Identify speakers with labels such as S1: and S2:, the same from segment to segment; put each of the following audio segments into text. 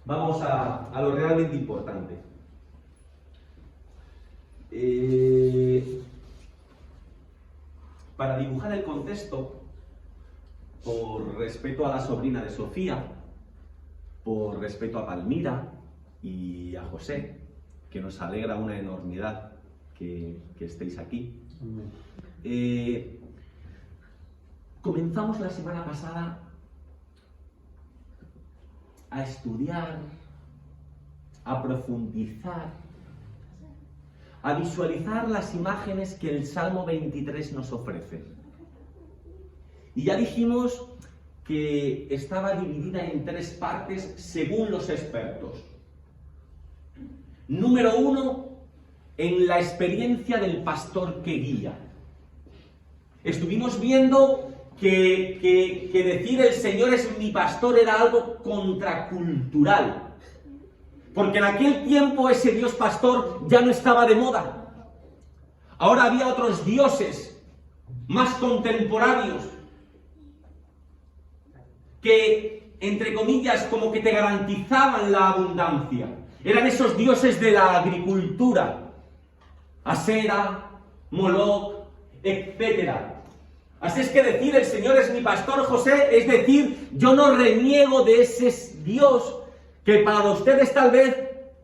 S1: Vamos a lo realmente importante. Para dibujar el contexto, por respeto a la sobrina de Sofía, por respeto a Palmira y a José, que nos alegra una enormidad que estéis aquí. Comenzamos la semana pasada a estudiar, a profundizar, a visualizar las imágenes que el Salmo 23 nos ofrece. Y ya dijimos que estaba dividida en 3 partes según los expertos. Número 1, en la experiencia del pastor que guía. Estuvimos viendo que decir el Señor es mi pastor era algo contracultural. Porque en aquel tiempo ese Dios pastor ya no estaba de moda. Ahora había otros dioses más contemporáneos que, entre comillas, como que te garantizaban la abundancia. Eran esos dioses de la agricultura. Asera, Moloch, etc. Así es que decir el Señor es mi pastor, José, es decir, yo no reniego de ese Dios que para ustedes tal vez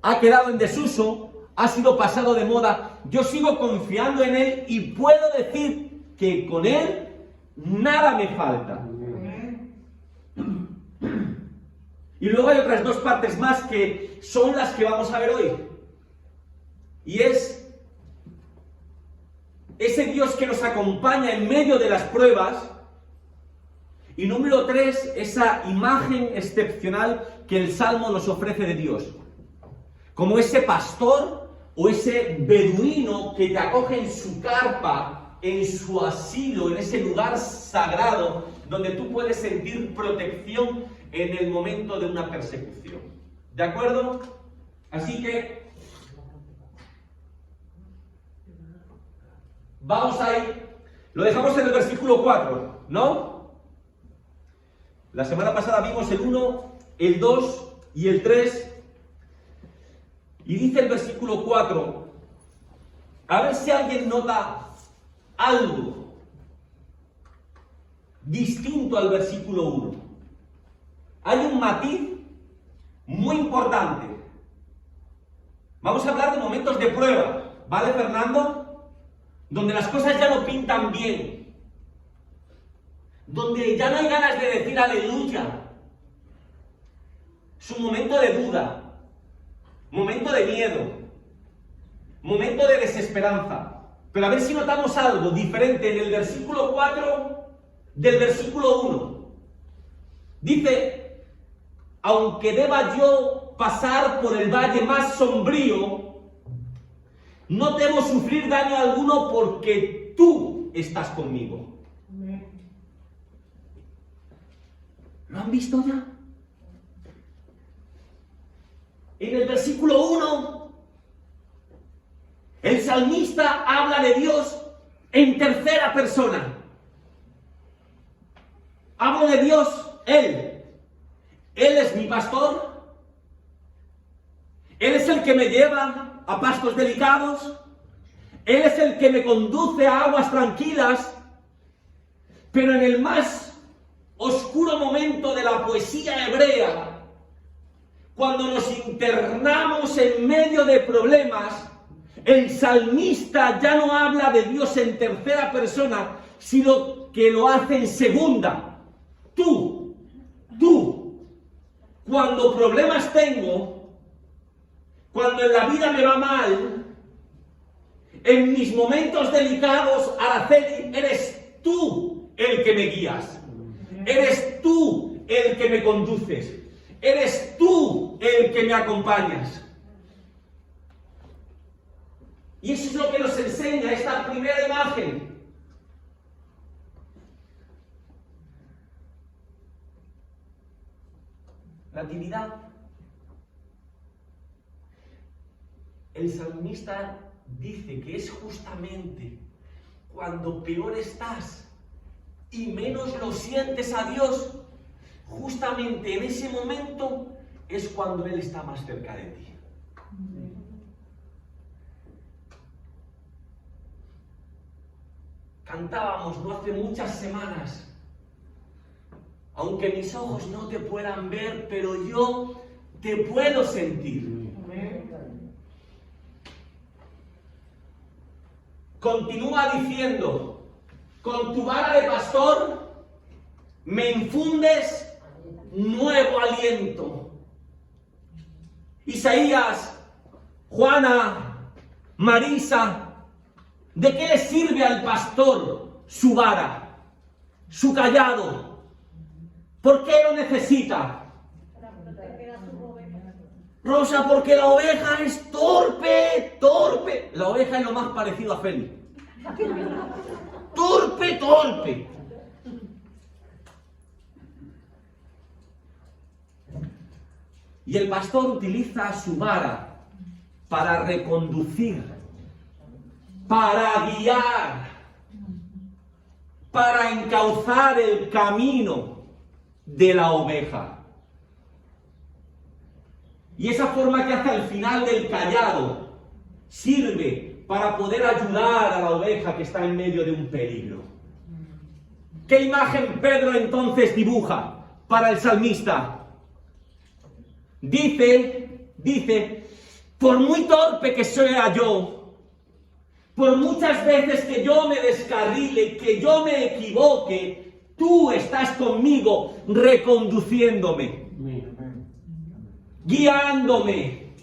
S1: ha quedado en desuso, ha sido pasado de moda. Yo sigo confiando en Él y puedo decir que con Él nada me falta. Y luego hay otras 2 partes más que son las que vamos a ver hoy. Y es ese Dios que nos acompaña en medio de las pruebas. Y número 3, esa imagen excepcional que el Salmo nos ofrece de Dios. Como ese pastor o ese beduino que te acoge en su carpa, en su asilo, en ese lugar sagrado, donde tú puedes sentir protección en el momento de una persecución. ¿De acuerdo? Así que vamos a ir. Lo dejamos en el versículo 4, ¿no? La semana pasada vimos el 1, el 2 y el 3. Y dice el versículo 4, a ver si alguien nota algo distinto al versículo 1. Hay un matiz muy importante. Vamos a hablar de momentos de prueba, ¿vale, Fernando? Donde las cosas ya no pintan bien. Donde ya no hay ganas de decir aleluya. Es un momento de duda, momento de miedo, momento de desesperanza. Pero a ver si notamos algo diferente en el versículo 4 del versículo 1. Dice, aunque deba yo pasar por el valle más sombrío, no temo sufrir daño alguno porque tú estás conmigo. ¿Lo han visto ya? En el versículo 1, el salmista habla de Dios en tercera persona. Hablo de Dios, Él. Él es mi pastor. Él es el que me lleva a pastos delicados. Él es el que me conduce a aguas tranquilas. Pero en el más oscuro momento de la poesía hebrea, cuando nos internamos en medio de problemas, el salmista ya no habla de Dios en tercera persona, sino que lo hace en segunda. Tú, cuando problemas tengo, cuando en la vida me va mal, en mis momentos delicados, Araceli, eres tú el que me guías. Eres tú el que me conduces. Eres tú el que me acompañas. Y eso es lo que nos enseña esta primera imagen. Natividad. El salmista dice que es justamente cuando peor estás y menos lo sientes a Dios, justamente en ese momento es cuando Él está más cerca de ti. Cantábamos no hace muchas semanas: aunque mis ojos no te puedan ver, pero yo te puedo sentir. Continúa diciendo: con tu vara de pastor me infundes nuevo aliento. Isaías, Juana, Marisa, ¿de qué le sirve al pastor su vara, su cayado? ¿Por qué lo necesita? Rosa, porque la oveja es torpe. La oveja es lo más parecido a Feli. Torpe. Y el pastor utiliza su vara para reconducir, para guiar, para encauzar el camino de la oveja. Y esa forma que hace al final del cayado sirve para poder ayudar a la oveja que está en medio de un peligro. ¿Qué imagen Pedro entonces dibuja para el salmista? Dice, por muy torpe que sea yo, por muchas veces que yo me descarrile, que yo me equivoque, tú estás conmigo reconduciéndome, guiándome.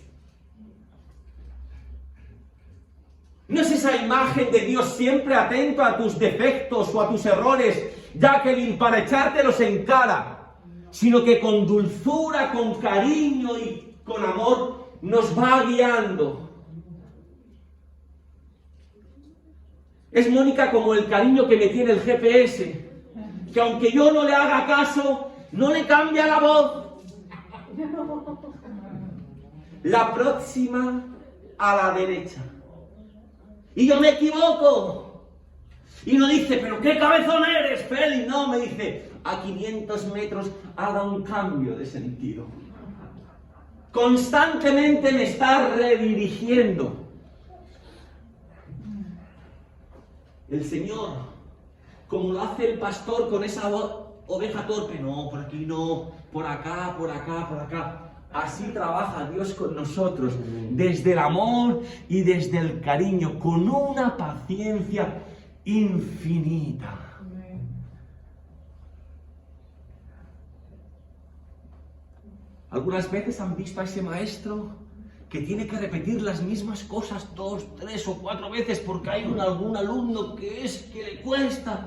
S1: ¿No es esa imagen de Dios siempre atento a tus defectos o a tus errores, Jacqueline, para echártelos en cara? Sino que con dulzura, con cariño y con amor nos va guiando. Es Mónica como el cariño que me tiene el GPS, que aunque yo no le haga caso, no le cambia la voz. La próxima a la derecha. Y yo me equivoco. Y no dice, pero qué cabezón eres, Feli. No, me dice, a 500 metros haga un cambio de sentido. Constantemente me está redirigiendo. El Señor, como lo hace el pastor con esa oveja torpe, no, por aquí no, por acá, por acá, por acá. Así trabaja Dios con nosotros, desde el amor y desde el cariño, con una paciencia infinita. ¿Algunas veces han visto a ese maestro que tiene que repetir las mismas cosas 2, 3 o 4 veces porque hay algún alumno que le cuesta?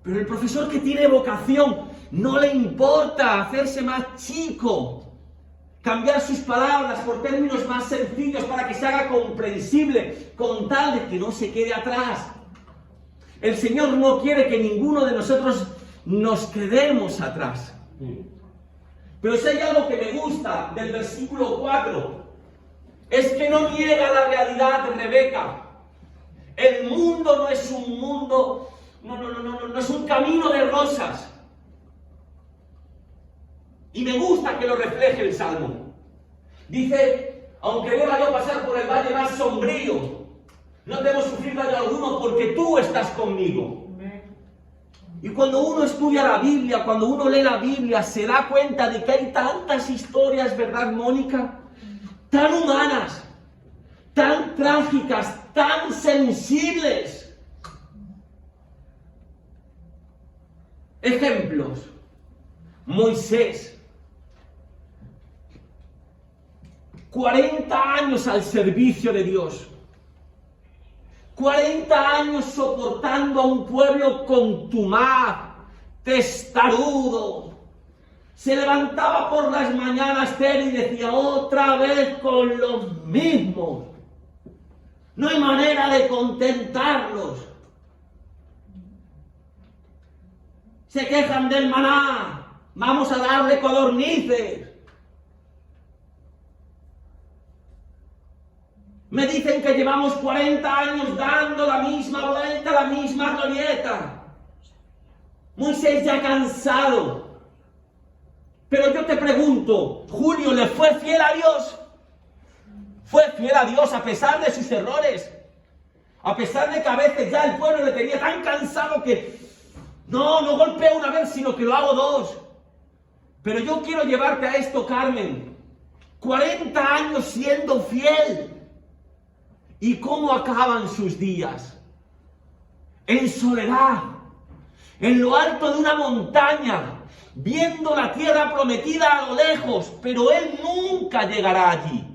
S1: Pero el profesor que tiene vocación no le importa hacerse más chico, cambiar sus palabras por términos más sencillos para que se haga comprensible, con tal de que no se quede atrás. El Señor no quiere que ninguno de nosotros nos quedemos atrás. Pero si hay algo que me gusta del versículo 4, es que no niega la realidad de Rebeca. El mundo no es un mundo, no es un camino de rosas. Y me gusta que lo refleje el Salmo. Dice, aunque deba yo pasar por el valle más sombrío, no debo sufrir daño alguno porque tú estás conmigo. Y cuando uno estudia la Biblia, cuando uno lee la Biblia, se da cuenta de que hay tantas historias, ¿verdad, Mónica? Tan humanas, tan trágicas, tan sensibles. Ejemplos. Moisés. 40 años al servicio de Dios. 40 años soportando a un pueblo contumaz, testarudo. Se levantaba por las mañanas y decía, otra vez con los mismos. No hay manera de contentarlos. Se quejan del maná. Vamos a darle codornices. Me dicen que llevamos 40 años dando la misma vuelta, la misma glorieta. Moisés ya cansado. Pero yo te pregunto, ¿Julio le fue fiel a Dios? ¿Fue fiel a Dios a pesar de sus errores? A pesar de que a veces ya el pueblo le tenía tan cansado que no golpea una vez, sino que lo hago dos. Pero yo quiero llevarte a esto, Carmen. 40 años siendo fiel. ¿Y cómo acaban sus días? En soledad, en lo alto de una montaña, viendo la tierra prometida a lo lejos, pero él nunca llegará allí.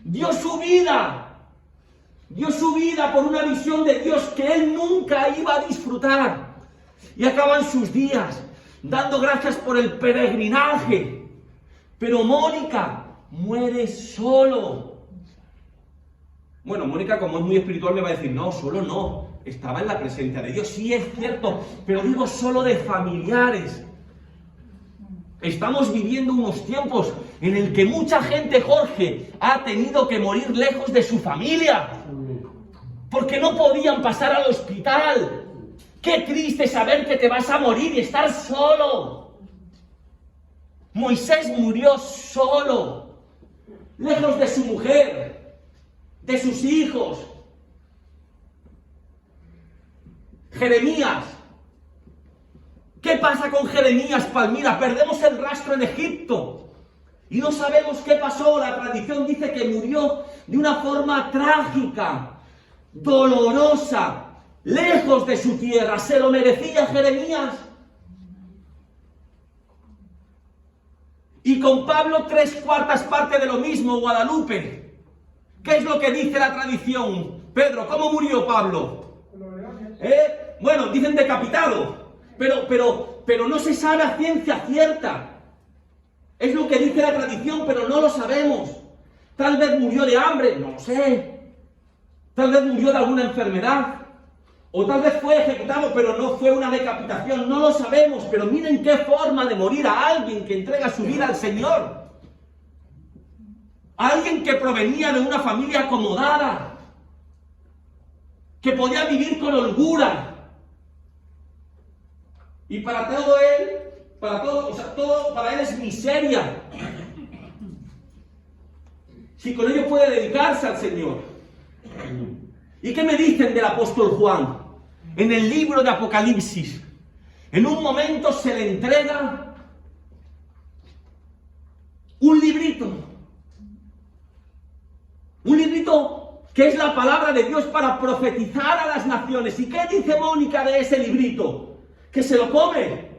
S1: Dio su vida por una visión de Dios que él nunca iba a disfrutar. Y acaban sus días dando gracias por el peregrinaje. Pero Mónica muere solo. Bueno, Mónica, como es muy espiritual, me va a decir, no, solo no. Estaba en la presencia de Dios. Sí, es cierto, pero digo solo de familiares. Estamos viviendo unos tiempos en el que mucha gente, Jorge, ha tenido que morir lejos de su familia. Porque no podían pasar al hospital. Qué triste saber que te vas a morir y estar solo. Moisés murió solo, lejos de su mujer, de sus hijos. Jeremías. ¿Qué pasa con Jeremías, Palmira? Perdemos el rastro en Egipto y no sabemos qué pasó. La tradición dice que murió de una forma trágica, dolorosa, lejos de su tierra. ¿Se lo merecía Jeremías? Y con Pablo 3/4 partes de lo mismo, Guadalupe. ¿Qué es lo que dice la tradición? Pedro, ¿cómo murió Pablo? Bueno, dicen decapitado, pero no se sabe a ciencia cierta. Es lo que dice la tradición, pero no lo sabemos. Tal vez murió de hambre, no lo sé. Tal vez murió de alguna enfermedad. O tal vez fue ejecutado, pero no fue una decapitación, no lo sabemos. Pero miren qué forma de morir a alguien que entrega su vida al Señor. Alguien que provenía de una familia acomodada, que podía vivir con holgura. Y para todo él, todo para él es miseria. Si con ello puede dedicarse al Señor. ¿Y qué me dicen del apóstol Juan? En el libro de Apocalipsis, en un momento se le entrega un librito que es la palabra de Dios para profetizar a las naciones. ¿Y qué dice Mónica de ese librito? Que se lo come.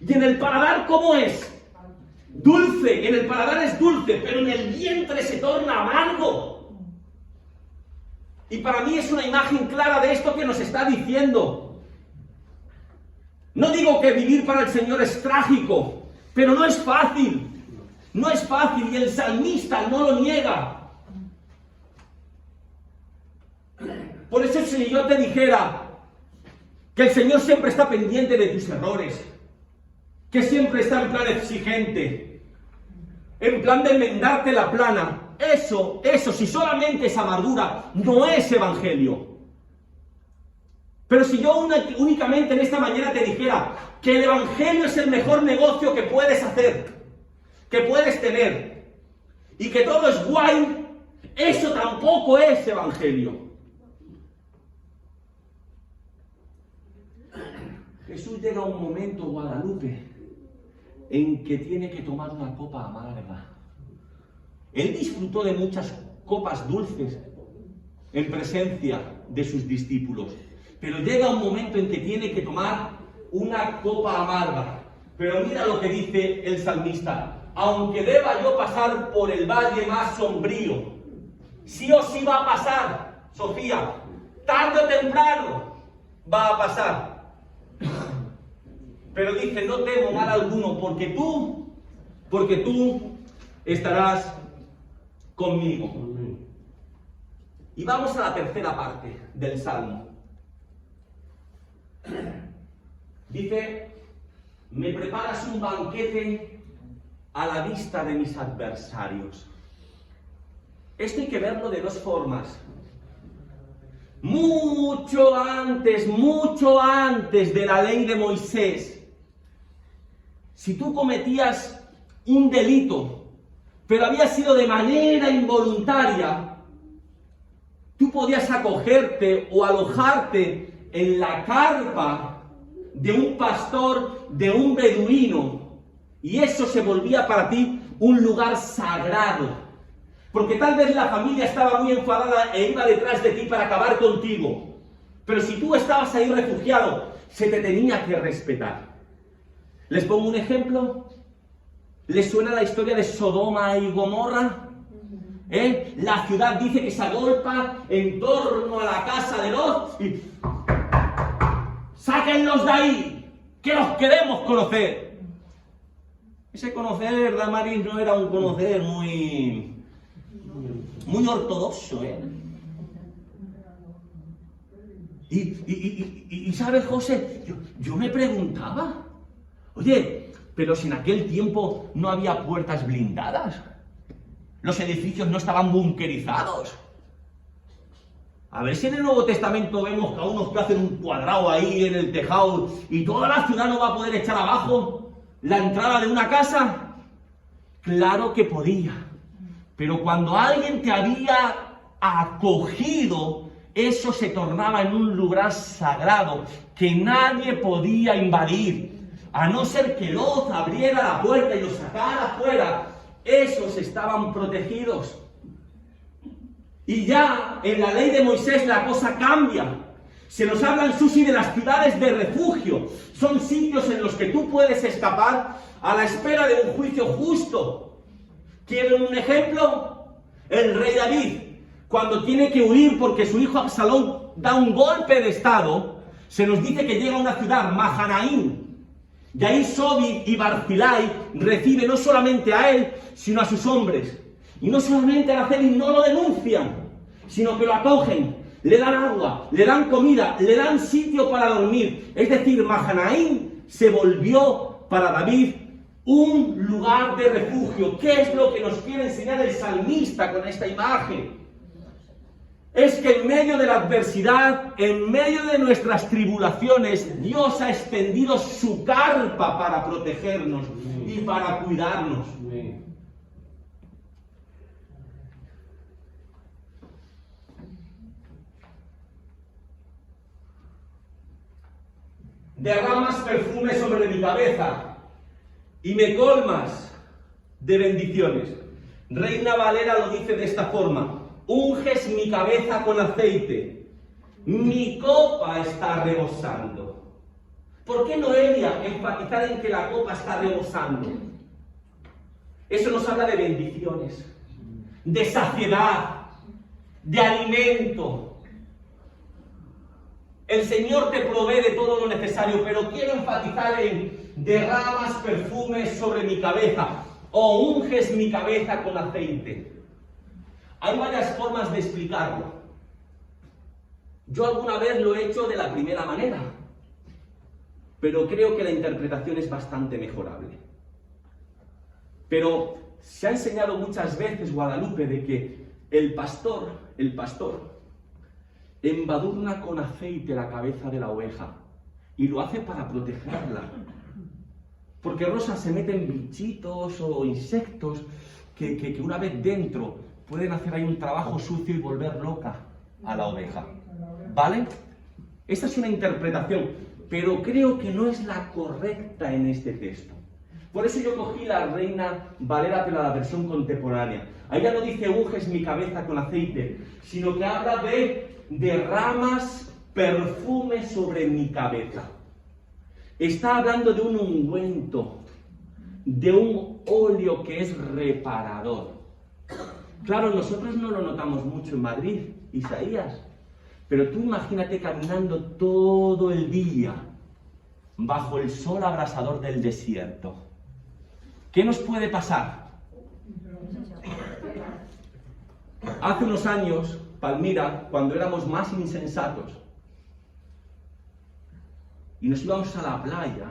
S1: Y en el paladar, ¿cómo es? Dulce. En el paladar es dulce, pero en el vientre se torna amargo. Y para mí es una imagen clara de esto que nos está diciendo. No digo que vivir para el Señor es trágico, pero no es fácil. No es fácil y el salmista no lo niega. Por eso si yo te dijera que el Señor siempre está pendiente de tus errores, que siempre está en plan exigente, en plan de enmendarte la plana, eso, si solamente es amargura, no es evangelio. Pero si yo únicamente en esta mañana te dijera que el evangelio es el mejor negocio que puedes hacer, que puedes tener, y que todo es guay, eso tampoco es evangelio. Jesús llega a un momento, Guadalupe, en que tiene que tomar una copa amarga. Él disfrutó de muchas copas dulces en presencia de sus discípulos, pero llega un momento en que tiene que tomar una copa amarga. Pero mira lo que dice el salmista: aunque deba yo pasar por el valle más sombrío, sí o sí va a pasar, Sofía, tarde o temprano va a pasar. Pero dice, no temo mal alguno, porque tú estarás conmigo. Y vamos a la tercera parte del Salmo. Dice, me preparas un banquete a la vista de mis adversarios. Esto hay que verlo de dos formas. Mucho antes de la ley de Moisés, si tú cometías un delito, pero había sido de manera involuntaria, tú podías acogerte o alojarte en la carpa de un pastor, de un beduino, y eso se volvía para ti un lugar sagrado, porque tal vez la familia estaba muy enfadada e iba detrás de ti para acabar contigo, pero si tú estabas ahí refugiado, se te tenía que respetar. ¿Les pongo un ejemplo? ¿Les suena la historia de Sodoma y Gomorra? La ciudad dice que se agolpa en torno a la casa de Lot y ¡sáquenlos de ahí! ¡Que los queremos conocer! Ese conocer, Damaris, no era un conocer muy ortodoxo, Y ¿sabes, José? Yo me preguntaba, oye, pero si en aquel tiempo no había puertas blindadas, los edificios no estaban bunkerizados. A ver si en el Nuevo Testamento vemos a unos que hacen un cuadrado ahí en el tejado y toda la ciudad no va a poder echar abajo la entrada de una casa. Claro que podía, pero cuando alguien te había acogido, eso se tornaba en un lugar sagrado que nadie podía invadir, a no ser que Lot abriera la puerta y los sacara afuera. Esos estaban protegidos. Y ya en la ley de Moisés la cosa cambia. Se nos habla en Susi de las ciudades de refugio. Son sitios en los que tú puedes escapar a la espera de un juicio justo. ¿Quieren un ejemplo? El rey David, cuando tiene que huir porque su hijo Absalón da un golpe de estado, se nos dice que llega a una ciudad, Mahanaim. Y ahí Sobi y Barzilai reciben no solamente a él, sino a sus hombres. Y no solamente a Araceli no lo denuncian, sino que lo acogen, le dan agua, le dan comida, le dan sitio para dormir. Es decir, Mahanaim se volvió para David un lugar de refugio. ¿Qué es lo que nos quiere enseñar el salmista con esta imagen? Es que en medio de la adversidad, en medio de nuestras tribulaciones, Dios ha extendido su carpa para protegernos y para cuidarnos. Derramas perfume sobre mi cabeza y me colmas de bendiciones. Reina Valera lo dice de esta forma: unges mi cabeza con aceite, mi copa está rebosando. ¿Por qué Noelia enfatizar en que la copa está rebosando? Eso nos habla de bendiciones, de saciedad, de alimento. El Señor te provee de todo lo necesario, pero quiero enfatizar en derramas perfumes sobre mi cabeza o unges mi cabeza con aceite. Hay varias formas de explicarlo. Yo alguna vez lo he hecho de la primera manera, pero creo que la interpretación es bastante mejorable. Pero se ha enseñado muchas veces, Guadalupe, de que el pastor, embadurna con aceite la cabeza de la oveja y lo hace para protegerla. Porque Rosa se meten bichitos o insectos que una vez dentro pueden hacer ahí un trabajo sucio y volver loca a la oveja. ¿Vale? Esta es una interpretación, pero creo que no es la correcta en este texto. Por eso yo cogí la Reina Valera, pero la versión contemporánea. Ahí ya no dice unges mi cabeza con aceite, sino que habla de derramas perfume sobre mi cabeza. Está hablando de un ungüento, de un óleo que es reparador. Claro, nosotros no lo notamos mucho en Madrid, Isaías, pero tú imagínate caminando todo el día bajo el sol abrasador del desierto. ¿Qué nos puede pasar? Hace unos años, Palmira, cuando éramos más insensatos, y nos íbamos a la playa,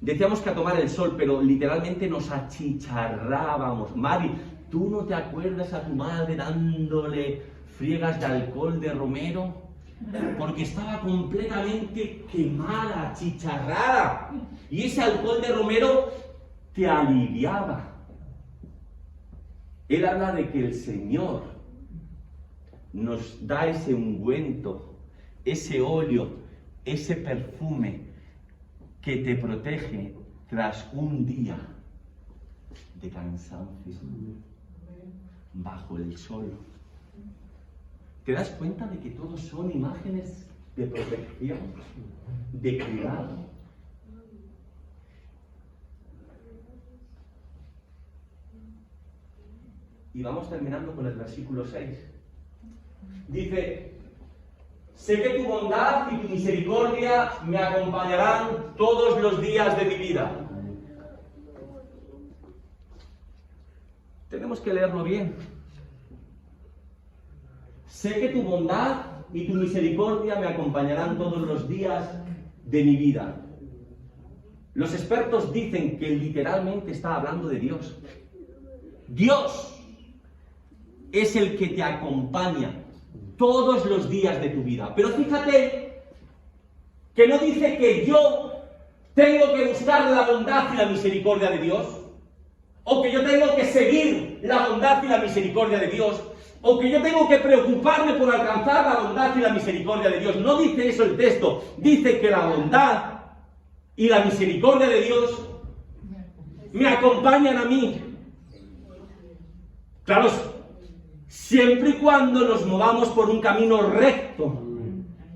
S1: decíamos que a tomar el sol, pero literalmente nos achicharrábamos. Mari, ¿tú no te acuerdas a tu madre dándole friegas de alcohol de romero porque estaba completamente quemada, achicharrada. Y ese alcohol de romero te aliviaba. Él habla de que el Señor nos da ese ungüento, ese óleo, ese perfume que te protege tras un día de cansancio bajo el sol. ¿Te das cuenta de que todos son imágenes de protección, de cuidado? Y vamos terminando con el versículo 6. Dice: sé que tu bondad y tu misericordia me acompañarán todos los días de mi vida. Tenemos que leerlo bien. Sé que tu bondad y tu misericordia me acompañarán todos los días de mi vida. Los expertos dicen que literalmente está hablando de Dios. Dios es el que te acompaña todos los días de tu vida. Pero fíjate que no dice que yo tengo que buscar la bondad y la misericordia de Dios, o que yo tengo que seguir la bondad y la misericordia de Dios, o que yo tengo que preocuparme por alcanzar la bondad y la misericordia de Dios. No dice eso el texto. Dice que la bondad y la misericordia de Dios me acompañan a mí. Claro, siempre y cuando nos movamos por un camino recto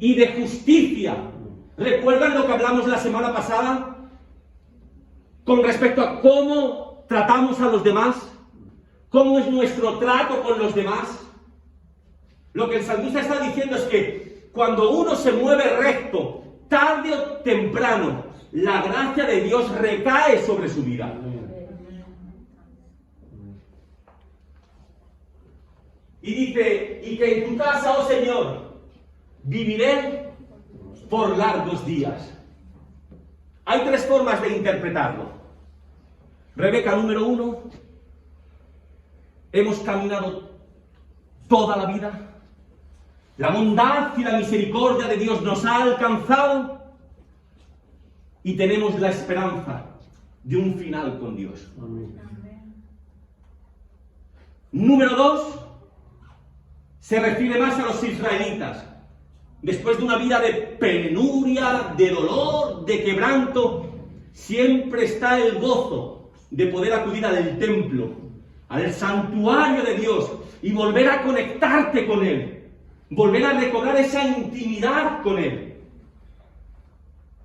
S1: y de justicia. ¿Recuerdan lo que hablamos la semana pasada con respecto a cómo tratamos a los demás? ¿Cómo es nuestro trato con los demás? Lo que el salmista está diciendo es que cuando uno se mueve recto, tarde o temprano, la gracia de Dios recae sobre su vida. Y dice: y que en tu casa, oh Señor, viviré por largos días. Hay tres formas de interpretarlo. Rebeca, número 1, hemos caminado toda la vida. La bondad y la misericordia de Dios nos ha alcanzado y tenemos la esperanza de un final con Dios. Amén. Número 2, se refiere más a los israelitas. Después de una vida de penuria, de dolor, de quebranto, siempre está el gozo de poder acudir al templo, al santuario de Dios y volver a conectarte con Él, volver a recobrar esa intimidad con Él.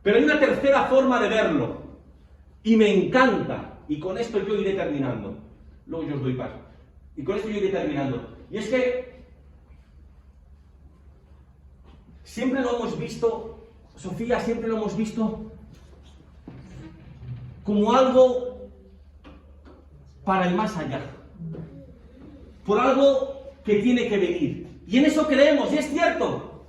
S1: Pero hay una tercera forma de verlo, y me encanta, y con esto yo iré terminando. Luego yo os doy paso. Y con esto yo iré terminando. Y es que siempre lo hemos visto, Sofía, siempre lo hemos visto como algo para el más allá, por algo que tiene que venir. Y en eso creemos, y es cierto.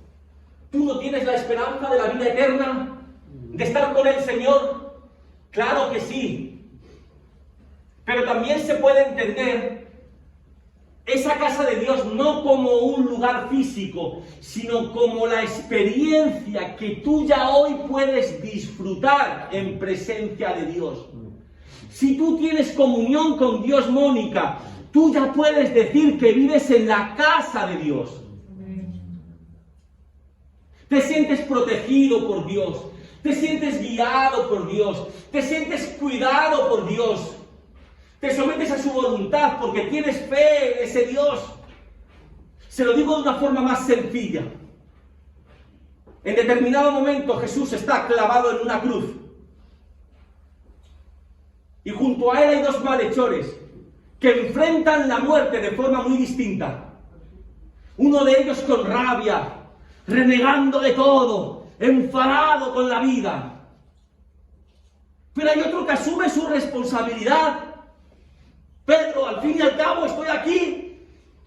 S1: ¿Tú no tienes la esperanza de la vida eterna? ¿De estar con el Señor? Claro que sí. Pero también se puede entender esa casa de Dios no como un lugar físico, sino como la experiencia que tú ya hoy puedes disfrutar en presencia de Dios. Si tú tienes comunión con Dios, Mónica, tú ya puedes decir que vives en la casa de Dios. Te sientes protegido por Dios, te sientes guiado por Dios, te sientes cuidado por Dios, te sometes a su voluntad porque tienes fe en ese Dios. Se lo digo de una forma más sencilla. En determinado momento Jesús está clavado en una cruz y junto a él hay dos malhechores que enfrentan la muerte de forma muy distinta. Uno de ellos con rabia, renegando de todo, enfadado con la vida. Pero hay otro que asume su responsabilidad. Pedro, al fin y al cabo estoy aquí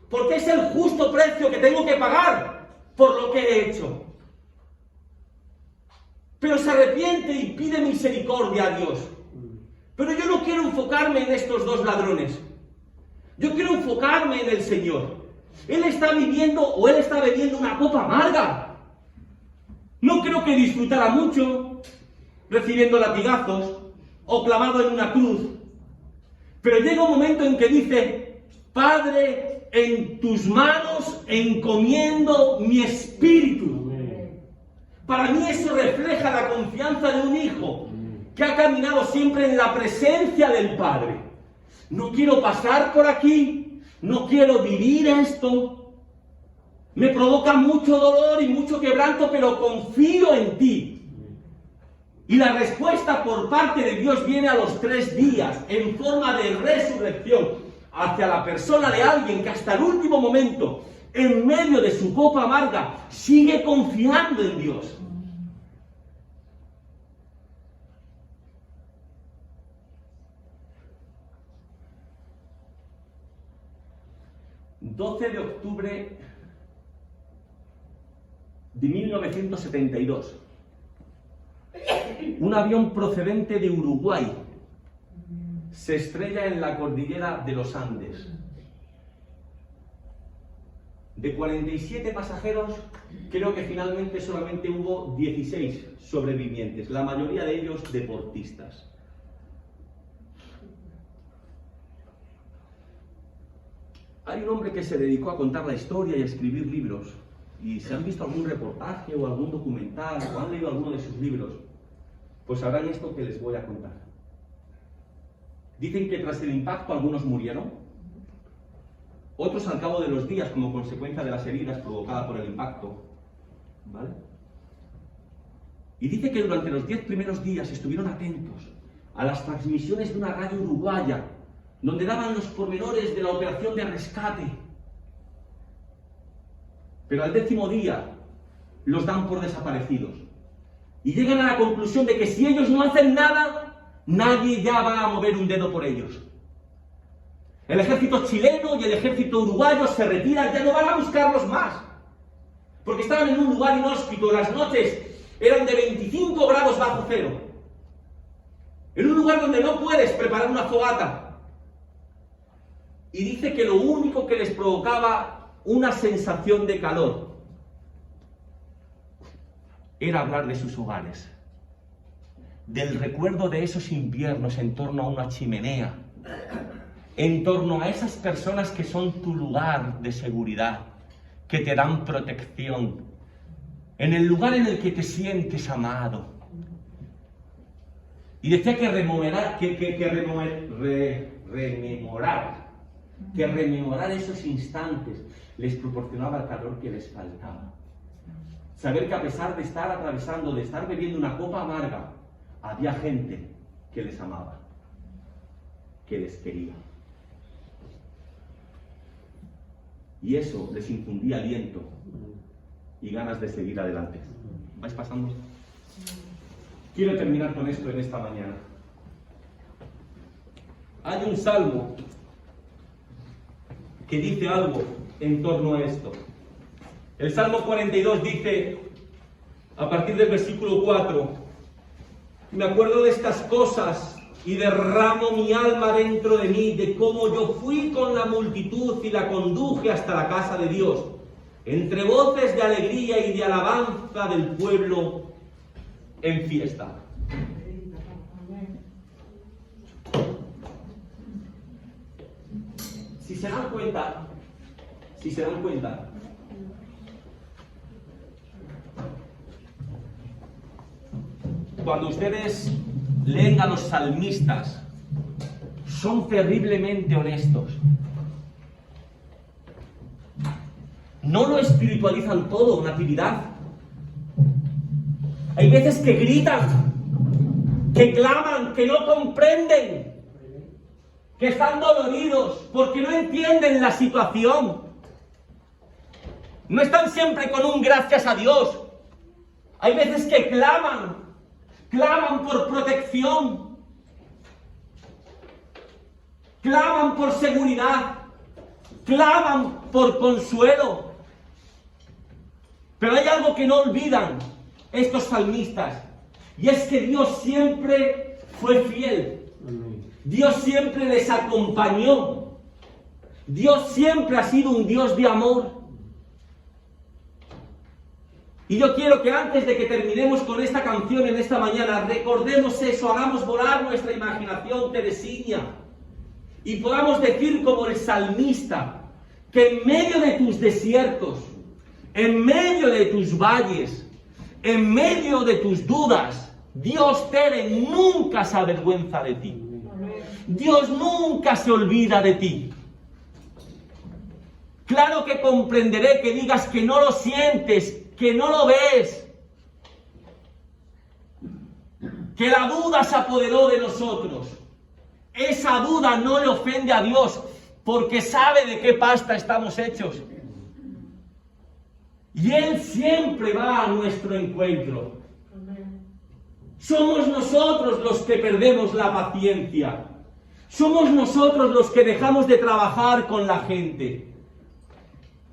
S1: porque es el justo precio que tengo que pagar por lo que he hecho. Pero se arrepiente y pide misericordia a Dios. Pero yo no quiero enfocarme en estos dos ladrones. Yo quiero enfocarme en el Señor. Él está viviendo o él está bebiendo una copa amarga. No creo que disfrutara mucho recibiendo latigazos o clavado en una cruz. Pero llega un momento en que dice: Padre, en tus manos encomiendo mi espíritu. Para mí eso refleja la confianza de un hijo que ha caminado siempre en la presencia del Padre. No quiero pasar por aquí, no quiero vivir esto. Me provoca mucho dolor y mucho quebranto, pero confío en ti. Y la respuesta por parte de Dios viene a los 3 días, en forma de resurrección, hacia la persona de alguien que hasta el último momento, en medio de su copa amarga, sigue confiando en Dios. ...12 de octubre de 1972... un avión procedente de Uruguay se estrella en la cordillera de los Andes. De 47 pasajeros, creo que finalmente solamente hubo 16 sobrevivientes, la mayoría de ellos deportistas. Hay un hombre que se dedicó a contar la historia y a escribir libros, y si han visto algún reportaje o algún documental o han leído alguno de sus libros, pues sabrán esto que les voy a contar. Dicen que tras el impacto algunos murieron, otros al cabo de los días como consecuencia de las heridas provocadas por el impacto, ¿vale? Y dice que durante los 10 primeros días estuvieron atentos a las transmisiones de una radio uruguaya, donde daban los pormenores de la operación de rescate. Pero al 10º día los dan por desaparecidos. Y llegan a la conclusión de que si ellos no hacen nada, nadie ya va a mover un dedo por ellos. El ejército chileno y el ejército uruguayo se retiran, ya no van a buscarlos más. Porque estaban en un lugar inhóspito, las noches eran de 25 grados bajo cero. En un lugar donde no puedes preparar una fogata. Y dice que lo único que les provocaba una sensación de calor era hablar de sus hogares, del recuerdo de esos inviernos en torno a una chimenea, en torno a esas personas que son tu lugar de seguridad, que te dan protección, en el lugar en el que te sientes amado. Y decía que rememorar esos instantes les proporcionaba el calor que les faltaba. Saber que a pesar de estar atravesando, de estar bebiendo una copa amarga, había gente que les amaba, que les quería. Y eso les infundía aliento y ganas de seguir adelante. ¿Vais pasando? Quiero terminar con esto en esta mañana. Hay un salmo que dice algo en torno a esto. El Salmo 42 dice, a partir del versículo 4, me acuerdo de estas cosas y derramo mi alma dentro de mí, de cómo yo fui con la multitud y la conduje hasta la casa de Dios, entre voces de alegría y de alabanza del pueblo en fiesta. Si se dan cuenta, cuando ustedes leen a los salmistas, son terriblemente honestos. No lo espiritualizan todo, Natividad. Hay veces que gritan, que claman, que no comprenden, que están doloridos porque no entienden la situación. No están siempre con un gracias a Dios. Hay veces que claman por protección, claman por seguridad, claman por consuelo. Pero hay algo que no olvidan estos salmistas, y es que Dios siempre fue fiel. Dios siempre les acompañó. Dios siempre ha sido un Dios de amor. Y yo quiero que antes de que terminemos con esta canción en esta mañana, recordemos eso, hagamos volar nuestra imaginación teresina y podamos decir como el salmista, que en medio de tus desiertos, en medio de tus valles, en medio de tus dudas, Dios Tere nunca se avergüenza de ti. Dios nunca se olvida de ti. Claro que comprenderé que digas que no lo sientes, que no lo ves, que la duda se apoderó de nosotros. Esa duda no le ofende a Dios, porque sabe de qué pasta estamos hechos. Y Él siempre va a nuestro encuentro. Somos nosotros los que perdemos la paciencia. Somos nosotros los que dejamos de trabajar con la gente.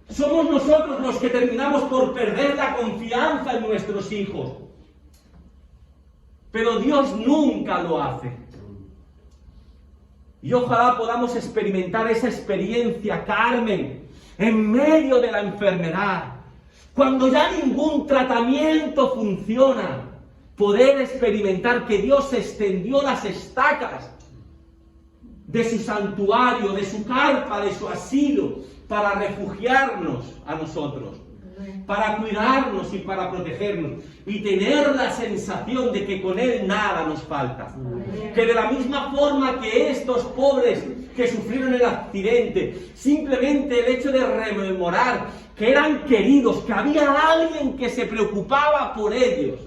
S1: Somos nosotros los que terminamos por perder la confianza en nuestros hijos. Pero Dios nunca lo hace. Y ojalá podamos experimentar esa experiencia, Carmen, en medio de la enfermedad. Cuando ya ningún tratamiento funciona, poder experimentar que Dios extendió las estacas de su santuario, de su carpa, de su asilo, para refugiarnos a nosotros, para cuidarnos y para protegernos, y tener la sensación de que con Él nada nos falta. Que de la misma forma que estos pobres que sufrieron el accidente, simplemente el hecho de rememorar que eran queridos, que había alguien que se preocupaba por ellos,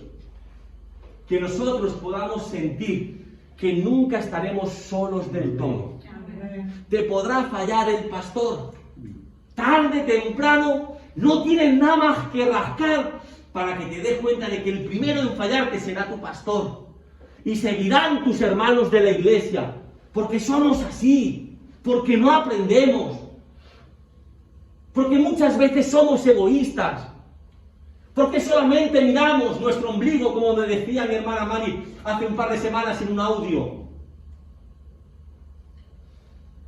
S1: que nosotros podamos sentir que nunca estaremos solos del todo. Te podrá fallar el pastor, tarde, temprano, no tienes nada más que rascar para que te des cuenta de que el primero en fallarte será tu pastor. Y seguirán tus hermanos de la iglesia, porque somos así, porque no aprendemos, porque muchas veces somos egoístas, porque solamente miramos nuestro ombligo, como me decía mi hermana Mari hace un par de semanas en un audio.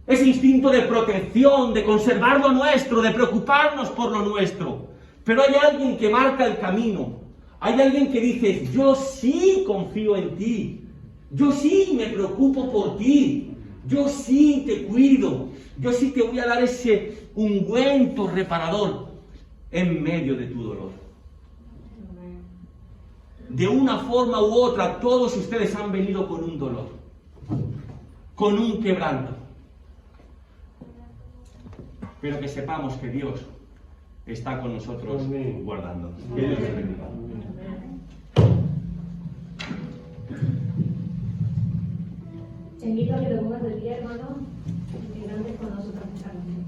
S1: Ese instinto de protección, de conservar lo nuestro, de preocuparnos por lo nuestro. Pero hay alguien que marca el camino. Hay alguien que dice, yo sí confío en ti. Yo sí me preocupo por ti. Yo sí te cuido. Yo sí te voy a dar ese ungüento reparador en medio de tu dolor. De una forma u otra, todos ustedes han venido con un dolor, con un quebranto. Pero que sepamos que Dios está con nosotros guardando. Que Dios les bendiga.
S2: Te invito a que te pongas de pie, hermano, y que cantes con nosotros esta canción.